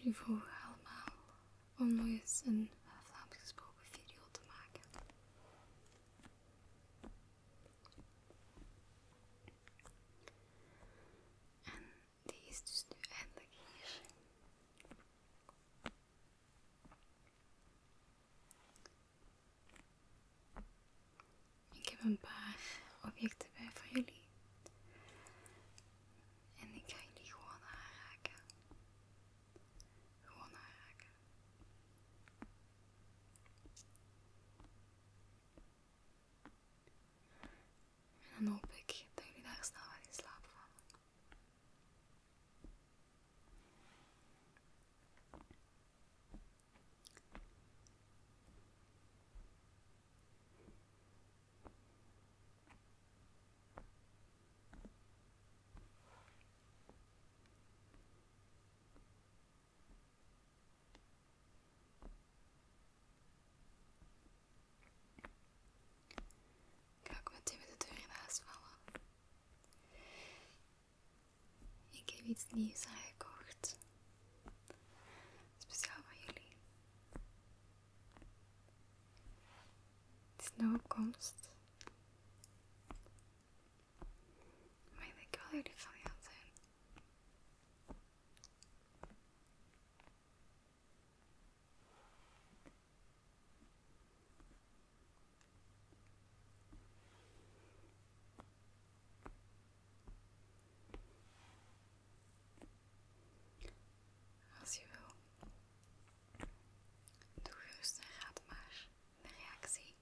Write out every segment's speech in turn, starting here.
jullie vroegen allemaal om nog eens een Vlaams gesproken video te maken. En die is dus nu eindelijk hier. Ik heb een paar objecten bij voor jullie. En ik ga jullie gewoon aanraken. Gewoon aanraken. En dan hoop ik dat jullie daar snel wel in slaap vallen. Ik ga ook meteen met de deur in huis vallen. Ik heb iets nieuws aangekocht. Speciaal voor jullie. Het is nog op komst. Maar ik denk wel dat jullie van gaan zijn. Als je wil, doe gerust en raad maar de reactie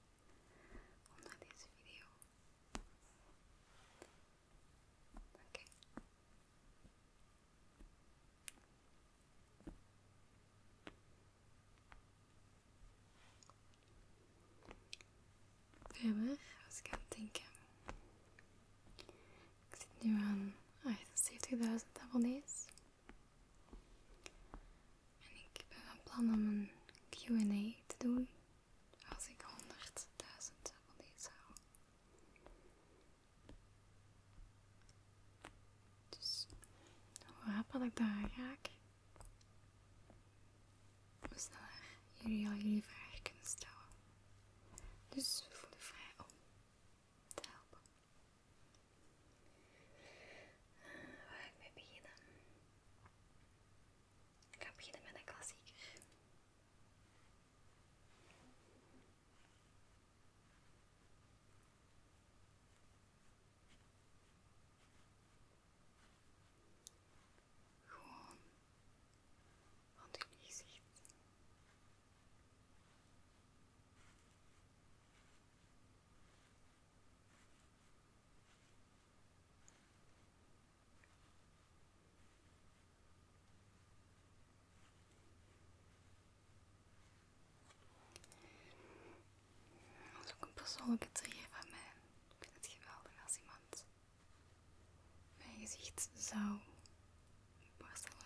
onder deze video. Oké. Verder was ik aan het denken. Ik zit nu aan 78.000 abonnees. En ik ben van plan om een Q&A te doen als ik 100.000 abonnees hou. Dus hoe rapper ik daar raak, hoe sneller jullie al jullie vragen kunnen stellen. Dus voel je vrij om te helpen. Waar ga ik mee beginnen? Ik ga beginnen met een klassieker. Gewoon rond jullie gezicht. Dat is ook een persoonlijke trigger van mij. Ik vind het geweldig als iemand mijn gezicht zou borstelen.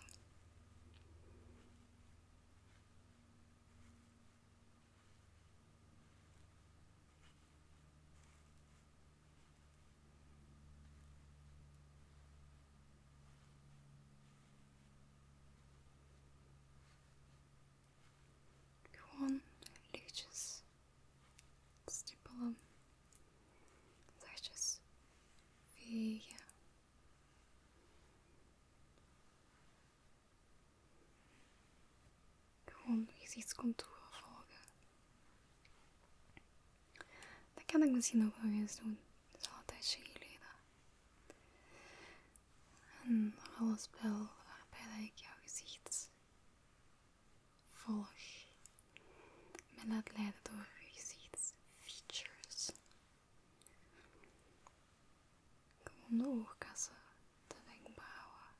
Gewoon lichtjes stippelen, zachtjes vegen. Gewoon de gezichtscontouren volgen. Dat kan ik misschien nog wel eens doen. Dat is al een tijdje geleden. En alles wel waarbij dat ik jouw gezicht volg. Me laat leiden door je gezichtsfeatures. Gewoon de oogkassen, de wenkbrauwen,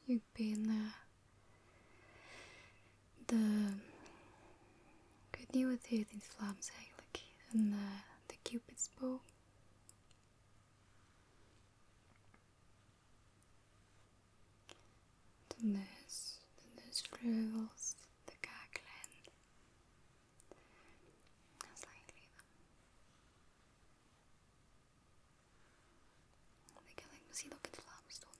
je benen, ik weet niet hoe het heet in het Vlaams eigenlijk, en de Cupid's bow. De neusvleugels, de kaaklijn. Dat is lang geleden. Dat kan ik misschien ook in het Vlaams doen.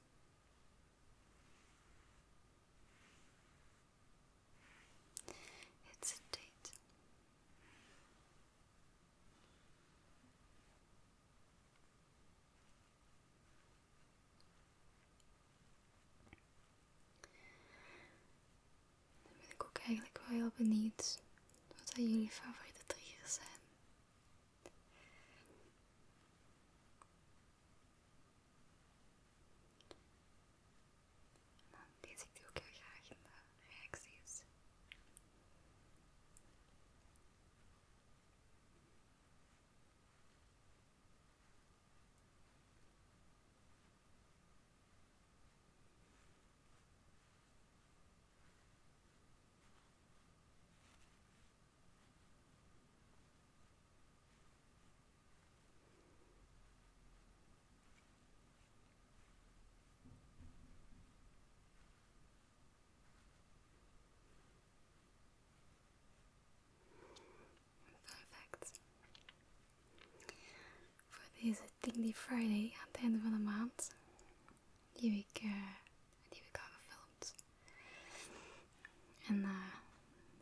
benieuwd wat jullie favoriete triggers zijn. Dan lees ik die ook heel graag in de reacties. Perfect. Voor deze Dingy Friday aan het einde van de maand, die heb ik al gefilmd. En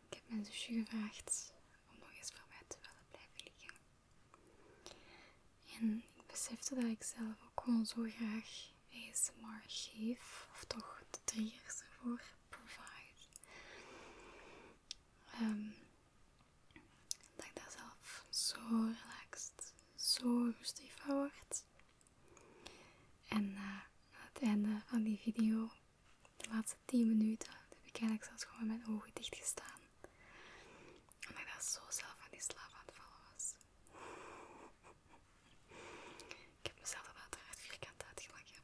ik heb mijn zusje gevraagd om nog eens voor mij te willen blijven liggen. En ik besefte dat ik zelf ook gewoon zo graag ASMR geef, of toch de triggers ervoor provide. Dat ik daar zelf zo relaxed, zo rustig van word. En aan het einde van die video, de laatste 10 minuten, heb ik eigenlijk zelfs gewoon met mijn ogen dicht gestaan. Omdat ik daar zo zelf aan die slaap aan het vallen was. Ik heb mezelf er uiteraard vierkant uitgelachen.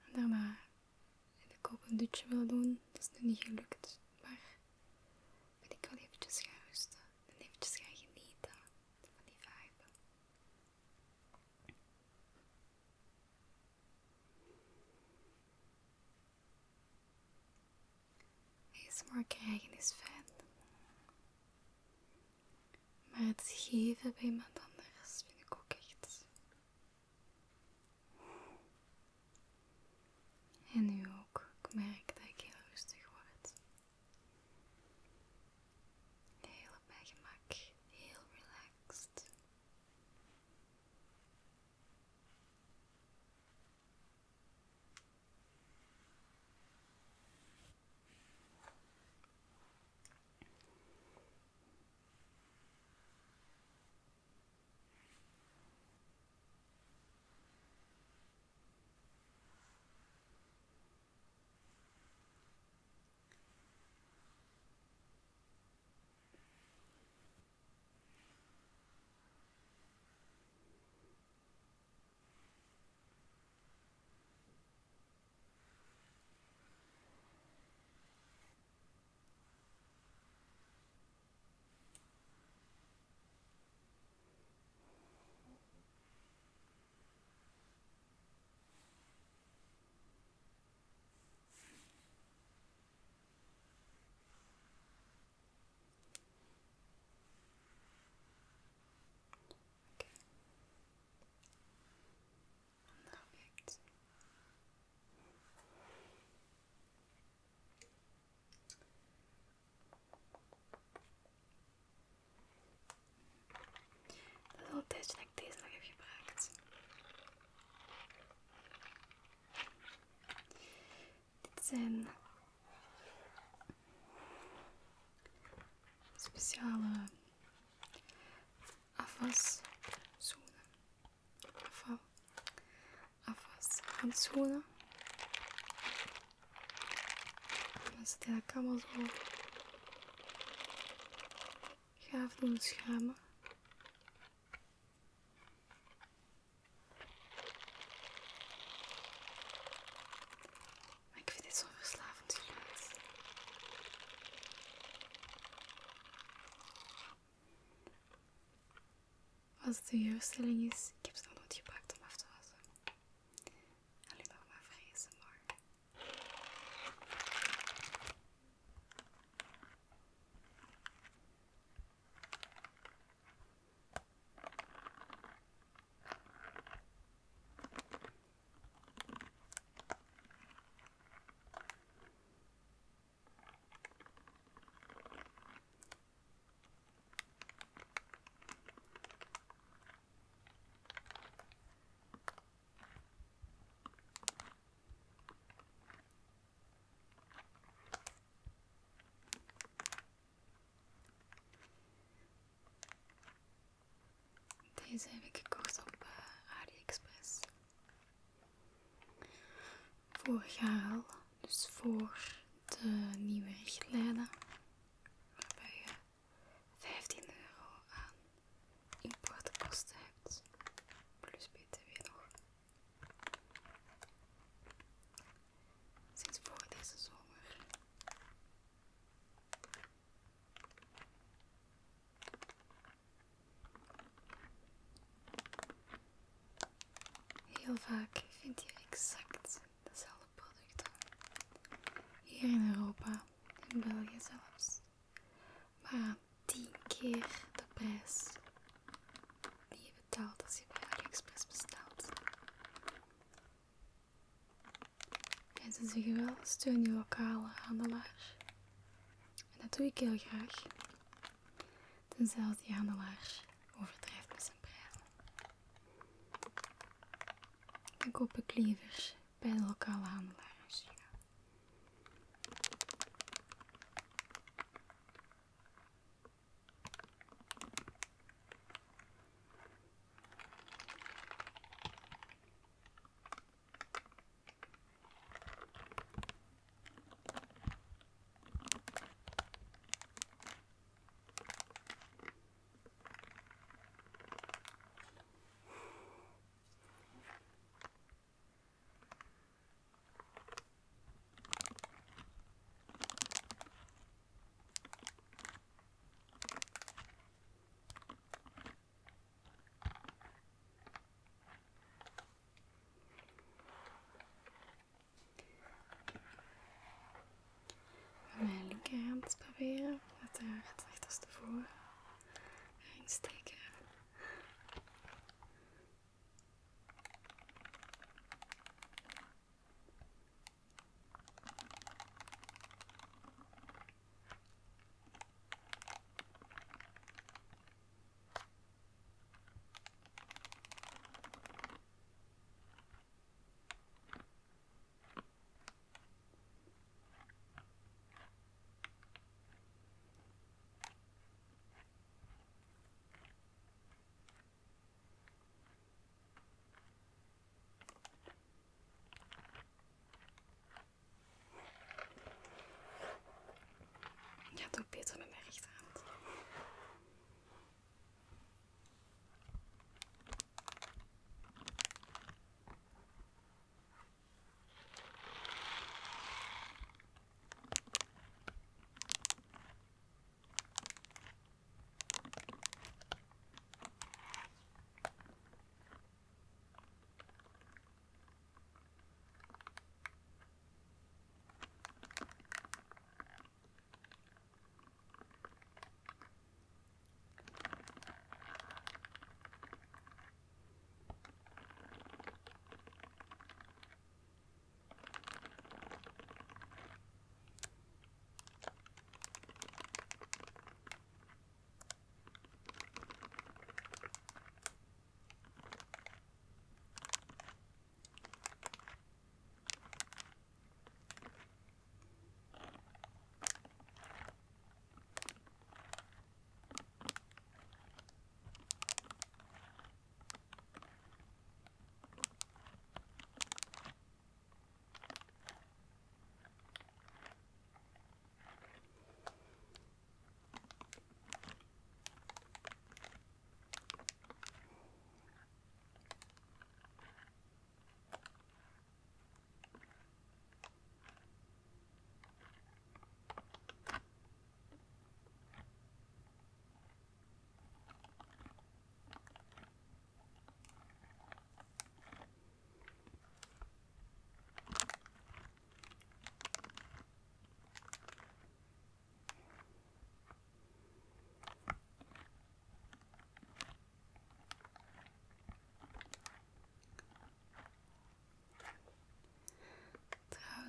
En daarna heb ik ook een dutje willen doen. Dat is nu niet gelukt. Maar ben ik wel eventjes gaan rusten. En eventjes gaan genieten van die vibe. ASMR krijgen is fijn. Maar het geven bij iemand anders vind ik ook echt. En nu ook. Ik merk dat ik heel rustig word. Heel op mijn gemak. Heel relaxed. Ander object. Dat is al een tijdje dat ik deze nog heb gebruikt. Dit zijn speciale afwasschoenen. Afwashandschoenen. Dan zit hij dat allemaal zo gaaf doen schuimen. Maar ik vind dit zo'n verslavend geluid. Als het een jeugdstelling is, ik heb ze nog nooit gebruikt om af te wassen. Alleen nog maar voor ASMR. Deze heb ik gekocht op AliExpress. Vorig jaar al, dus voor de nieuwe richtlijnen, waarbij je €15 aan importkosten hebt, plus BTW nog. Sinds voor deze zomer. Heel vaak vind je exact dezelfde producten. Hier in Europa, in België zelfs. Maar aan 10 keer de prijs die je betaalt als je bij AliExpress bestelt. En ze zeggen wel, steun je lokale handelaar. En dat doe ik heel graag. Tenzij als die handelaar overdrijft met zijn prijzen. Dan koop ik liever bij de lokale handelaar in China. Mijn linkerhand proberen, uiteraard achterstevoren erin steken. Ja, het ook beter met mijn rechterhand.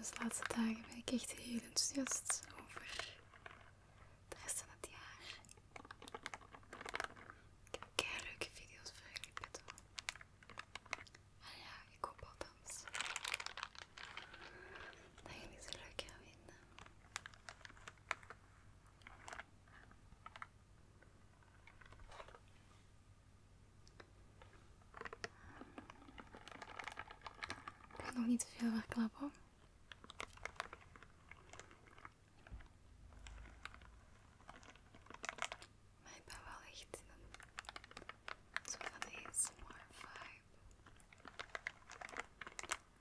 De laatste dagen ben ik echt heel enthousiast over de rest van het jaar. Ik heb keileuke video's voor jullie bedoel. En ja, ik hoop althans dat jullie ze leuk gaan vinden. nog niet te veel verklappen. Maar ik ben wel echt in een soort van ASMR vibe.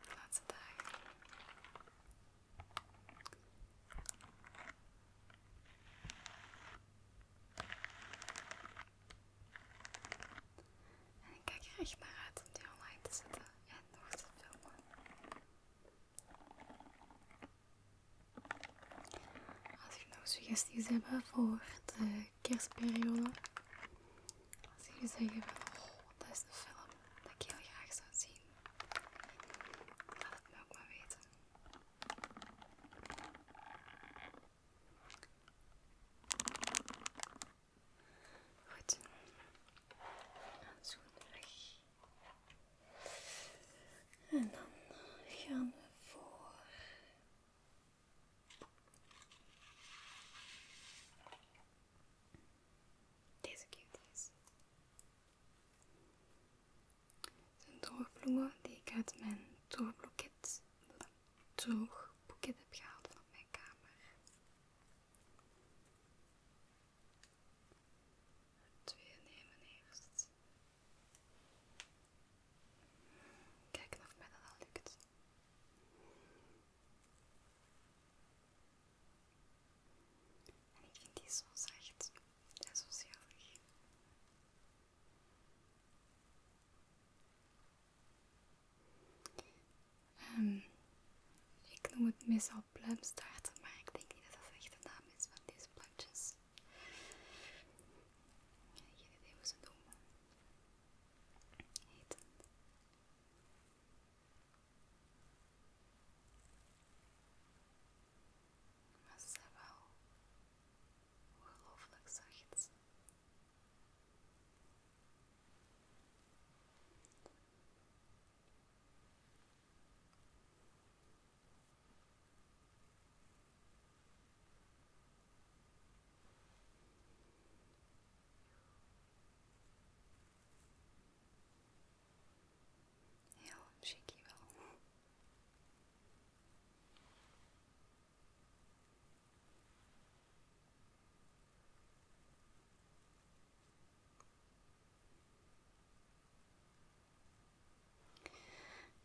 De laatste dagen. En ik kijk er echt naar uit om die online te zetten en nog te filmen. Als jullie nog suggesties hebben voor de kerstperiode. Als jullie zeggen van, dat is een film dat ik heel graag zou zien. Laat het me ook maar weten. Goed. Handschoenen weg. En dan gaan we voor deze cuties. Het zijn droogbloemen die ik uit mijn droogboeket heb gehaald van mijn kamer. 2 nemen eerst. Kijken of mij dat al lukt. En ik vind die zo zacht en zo zalig. Ik noem het meestal pluimstaarten, maar ik denk niet dat dat echt de naam is van deze plantjes. Geen idee hoe ze het noemen. Heten. Maar ze zijn wel ongelooflijk zacht. Heel shaky wel.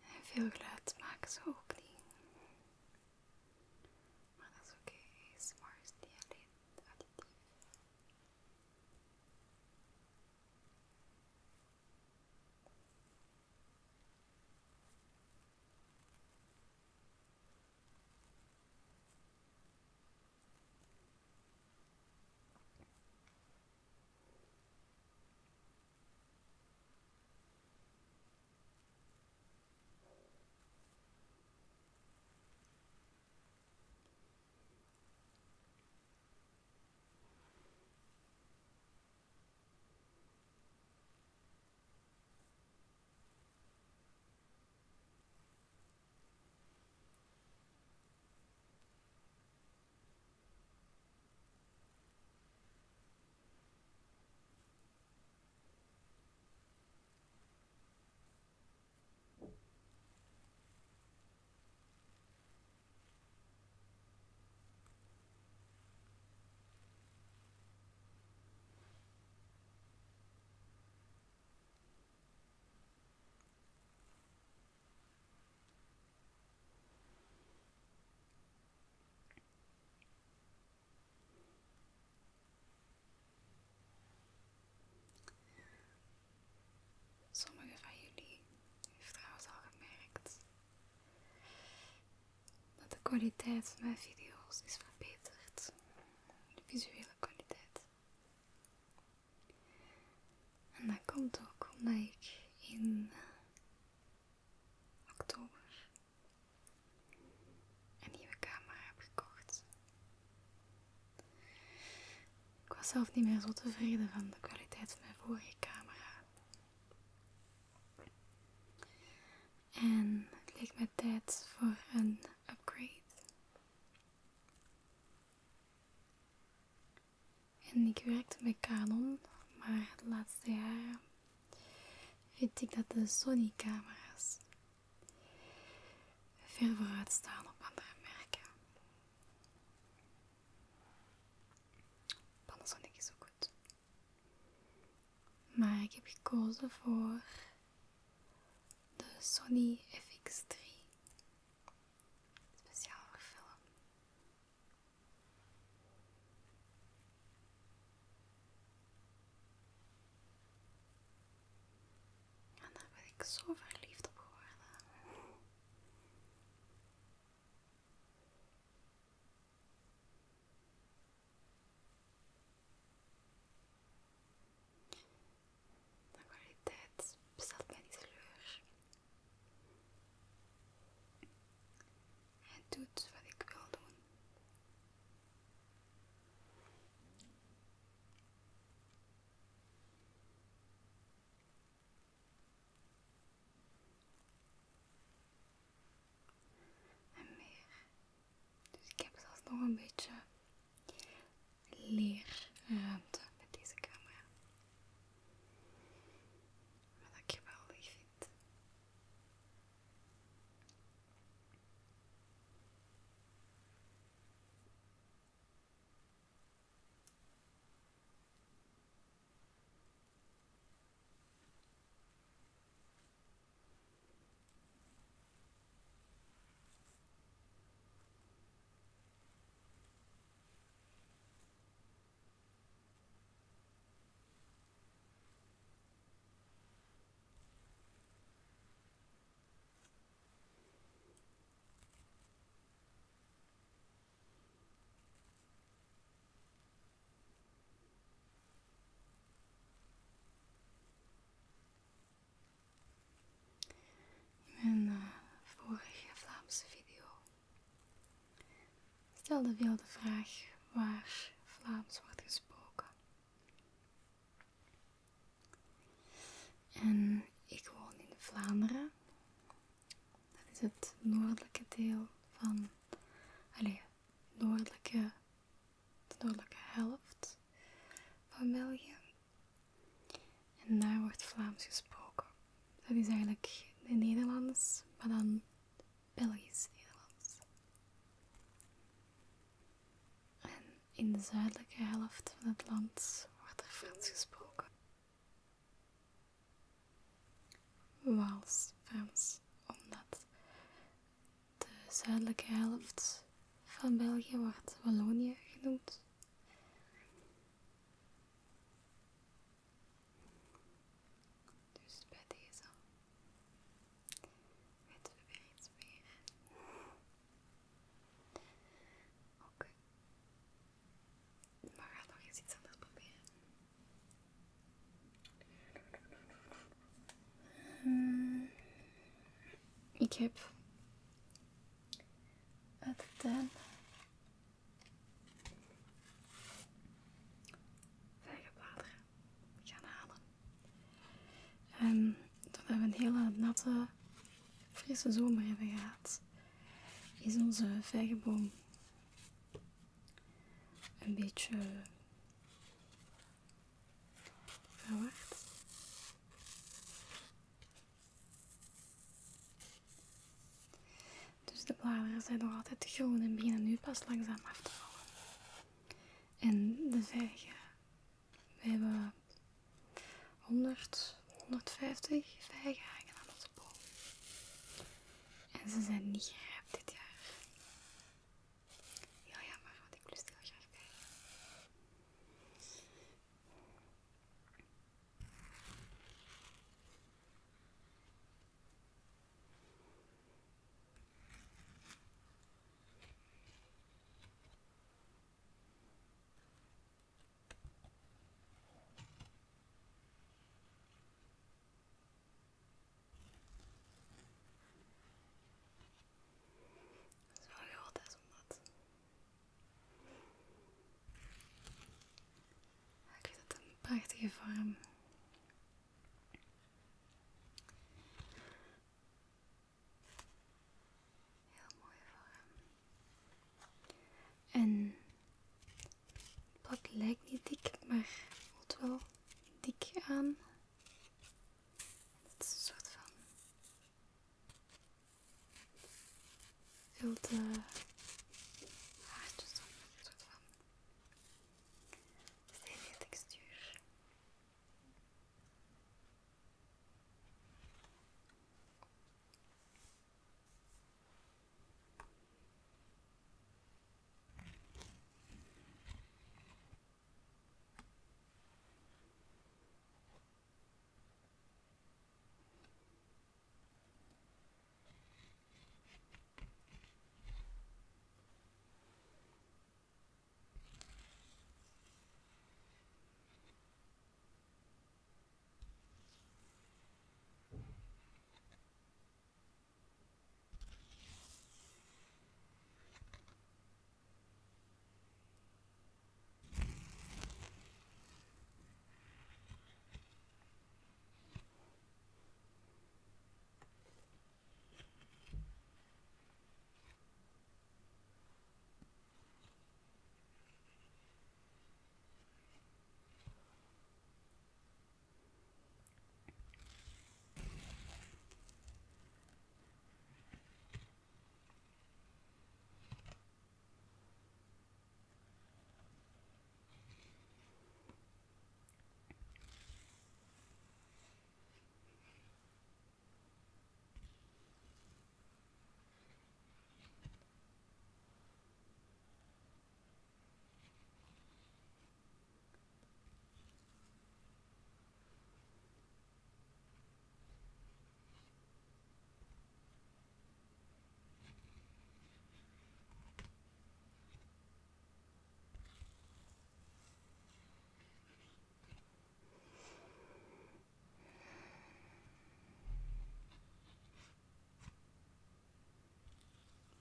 En veel geluid maken ze ook niet. Maar dat is oké. ASMR is niet alleen additief. Sommigen van jullie heeft trouwens al gemerkt dat de kwaliteit van mijn video's is verbeterd. De visuele kwaliteit. En dat komt ook omdat ik in oktober een nieuwe camera heb gekocht. Ik was zelf niet meer zo tevreden van de kwaliteit van mijn vorige camera. En het leek me tijd voor een upgrade. En ik werkte met Canon, maar de laatste jaren vind ik dat de Sony camera's ver vooruit staan op andere merken. Panasonic is ook goed. Maar ik heb gekozen voor de Sony FX3. Speciaal voor film. En daar ben ik zo verliefd op geworden. De kwaliteit bestelt mij niet teleur. Hij doet wat ik wil doen. En meer. Dus ik heb zelfs nog een beetje leerruimte met deze camera. Wat ik geweldig vind. In mijn vorige Vlaamse video stelde veel de vraag waar Vlaams wordt gesproken. En ik woon in Vlaanderen. Dat is het noordelijke deel van, de noordelijke helft van België. En daar wordt Vlaams gesproken. Dat is eigenlijk Nederlands, maar dan Belgisch-Nederlands. En in de zuidelijke helft van het land wordt er Frans gesproken. Waals-Frans, omdat de zuidelijke helft van België wordt Wallonië genoemd. Dus bij deze weten we weer iets meer. Oké. Maar we gaan nog eens iets anders proberen. Ik heb uit de tuin vijgenbladeren gaan halen. En doordat we een hele natte, frisse zomer hebben gehad, is onze vijgenboom een beetje verward. Dus de bladeren zijn nog altijd groen en beginnen nu pas langzaam af te vallen. En de vijgen, we hebben 150 vijgen hangen aan onze boom. En ze zijn niet gerijpt dit jaar. Heel jammer, want ik lust heel graag vijgen. Het is wel groot, hè, zo'n mat. Ik vind het een prachtige vorm. Heel mooie vorm. En het blad lijkt niet dik, maar voelt wel dik aan. Het is een soort van veel te haartjes op. Een soort van stevige textuur.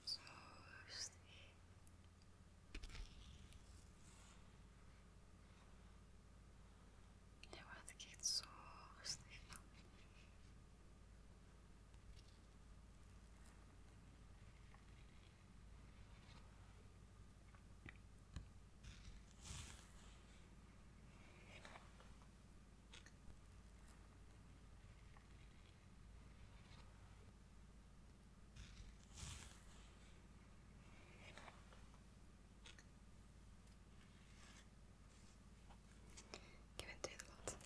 Zo rustig. Daar word ik echt zo rustig van. Ik heb een tweede lot.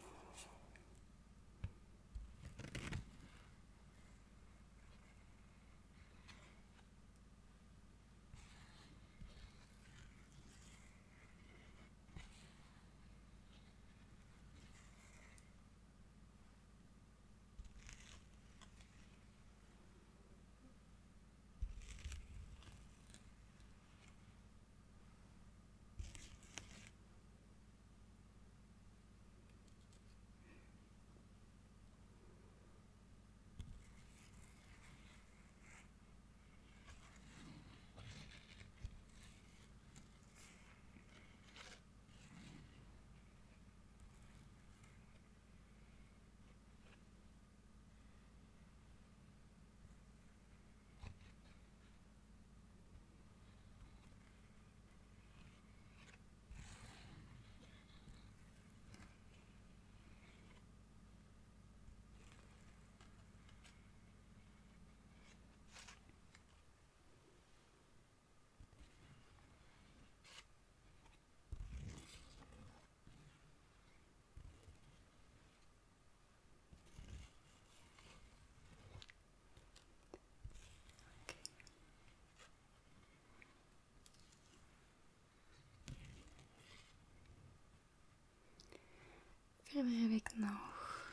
Verder heb ik nog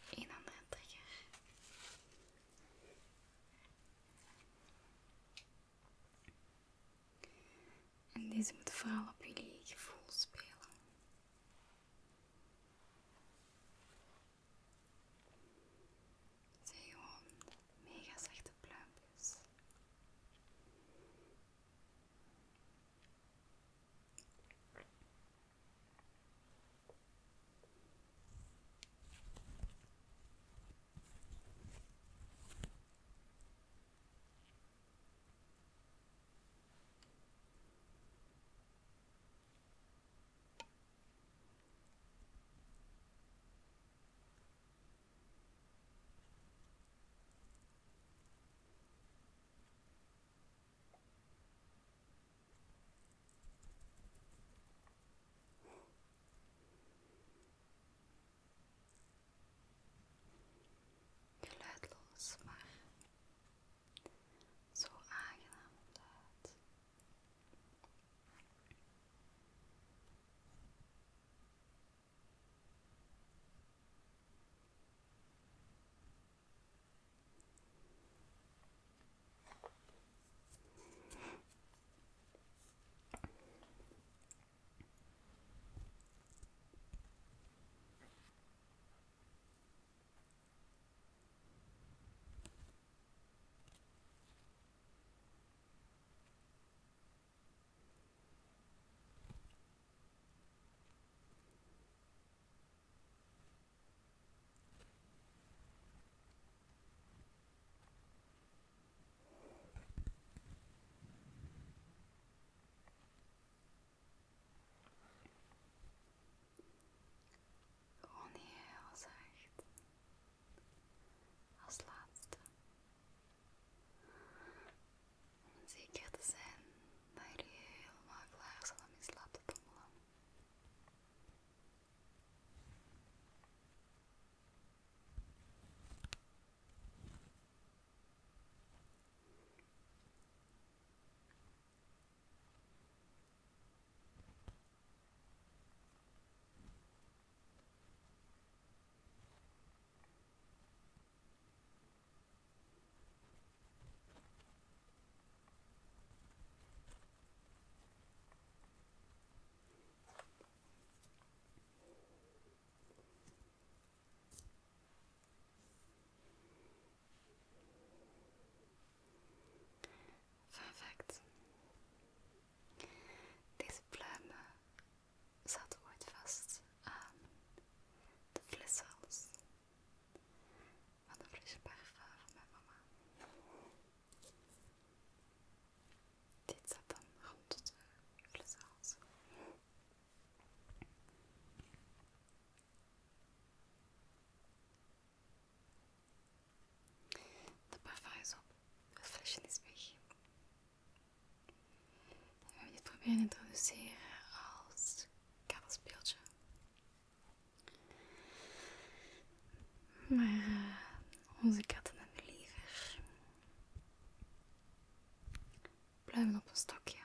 een andere trigger. En deze moet vooral op jullie gevoel spelen. Het zijn gewoon mega zachte pluimpjes. iedereen introduceren als kattenspeeltje. Maar onze katten hebben liever pluimen op een stokje.